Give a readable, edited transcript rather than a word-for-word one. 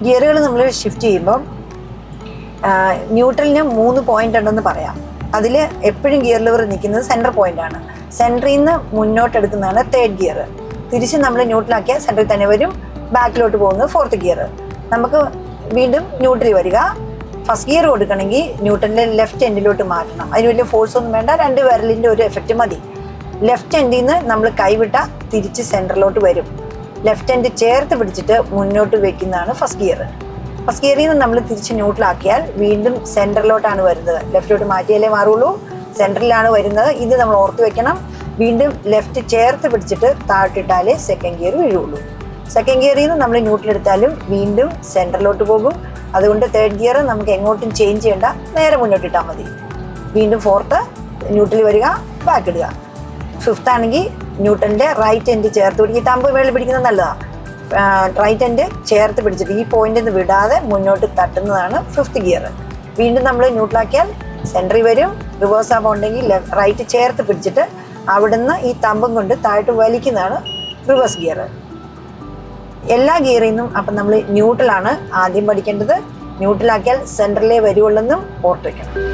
ഗിയറുകൾ നമ്മൾ ഷിഫ്റ്റ് ചെയ്യുമ്പം ന്യൂട്രലിന് 3 പോയിന്റ് ഉണ്ടെന്ന് പറയാം. അതിൽ എപ്പോഴും ഗിയർ ലിവർ നിൽക്കുന്നത് സെൻറ്റർ പോയിന്റാണ്. സെൻറ്ററിൽ നിന്ന് മുന്നോട്ടെടുക്കുന്നതാണ് തേർഡ് ഗിയർ. തിരിച്ച് നമ്മൾ ന്യൂട്രലാക്കിയാൽ സെൻറ്ററിൽ തന്നെ വരും. ബാക്കിലോട്ട് പോകുന്നത് ഫോർത്ത് ഗിയർ. നമുക്ക് വീണ്ടും ന്യൂട്രൽ വരിക. ഫസ്റ്റ് ഗിയർ കൊടുക്കണമെങ്കിൽ ന്യൂട്രലിൻ്റെ ലെഫ്റ്റ് എൻഡിലോട്ട് മാറ്റണം. അതിന് വലിയ ഫോഴ്സ് ഒന്നും വേണ്ട, 2 വിരലിൻ്റെ ഒരു എഫക്റ്റ് മതി. ലെഫ്റ്റ് എൻഡിൽ നിന്ന് നമ്മൾ കൈവിട്ടാൽ തിരിച്ച് സെൻറ്ററിലോട്ട് വരും. ലെഫ്റ്റ് എൻഡ് ചേർത്ത് പിടിച്ചിട്ട് മുന്നോട്ട് വെക്കുന്നതാണ് ഫസ്റ്റ് ഗിയർ. ഫസ്റ്റ് ഗിയറിൽ നിന്ന് നമ്മൾ തിരിച്ച് ന്യൂട്രലാക്കിയാൽ വീണ്ടും സെൻറ്ററിലോട്ടാണ് വരുന്നത്. ലെഫ്റ്റിലോട്ട് മാറ്റിയാലേ മാറുള്ളൂ. സെൻറ്ററിലാണ് വരുന്നത്. ഇത് നമ്മൾ ഓർത്ത് വെക്കണം. വീണ്ടും ലെഫ്റ്റ് ചേർത്ത് പിടിച്ചിട്ട് താഴ്ത്തിട്ടാലേ സെക്കൻഡ് ഗിയർ വീഴുള്ളൂ. സെക്കൻഡ് ഗിയറിൽ നിന്ന് നമ്മൾ ന്യൂട്രൽ എടുത്താലും വീണ്ടും സെൻറ്ററിലോട്ട് പോകും. അതുകൊണ്ട് തേർഡ് ഗിയർ നമുക്ക് എങ്ങോട്ടും ചേഞ്ച് ചെയ്യേണ്ട, നേരെ മുന്നോട്ടിട്ടാൽ മതി. വീണ്ടും ഫോർത്ത് ന്യൂട്രൽ വരിക, ബാക്ക് ഇടുക. ഫിഫ്ത്ത് ആണെങ്കിൽ ന്യൂട്രലിൻ്റെ റൈറ്റ് എൻഡ് ചേർത്ത് പിടിക്കുക. തമ്പ് മേളിൽ പിടിക്കുന്നത് നല്ലതാണ്. റൈറ്റ് എൻഡ് ചേർത്ത് പിടിച്ചിട്ട് ഈ പോയിന്റിൽ നിന്ന് വിടാതെ മുന്നോട്ട് തട്ടുന്നതാണ് ഫിഫ്ത്ത് ഗിയർ. വീണ്ടും നമ്മൾ ന്യൂട്രലാക്കിയാൽ സെൻറ്ററിൽ വരും. റിവേഴ്സ് ആകുമ്പോൾ ഉണ്ടെങ്കിൽ റൈറ്റ് ചേർത്ത് പിടിച്ചിട്ട് അവിടുന്ന് ഈ തമ്പും കൊണ്ട് താഴോട്ട് വലിക്കുന്നതാണ് റിവേഴ്സ് ഗിയർ. എല്ലാ ഗിയറിൽ നിന്നും അപ്പം നമ്മൾ ന്യൂട്രലാണ് ആദ്യം പഠിക്കേണ്ടത്. ന്യൂട്രലാക്കിയാൽ സെൻറ്ററിലേ വരുവുള്ളെന്നും ഓർത്ത് വയ്ക്കണം.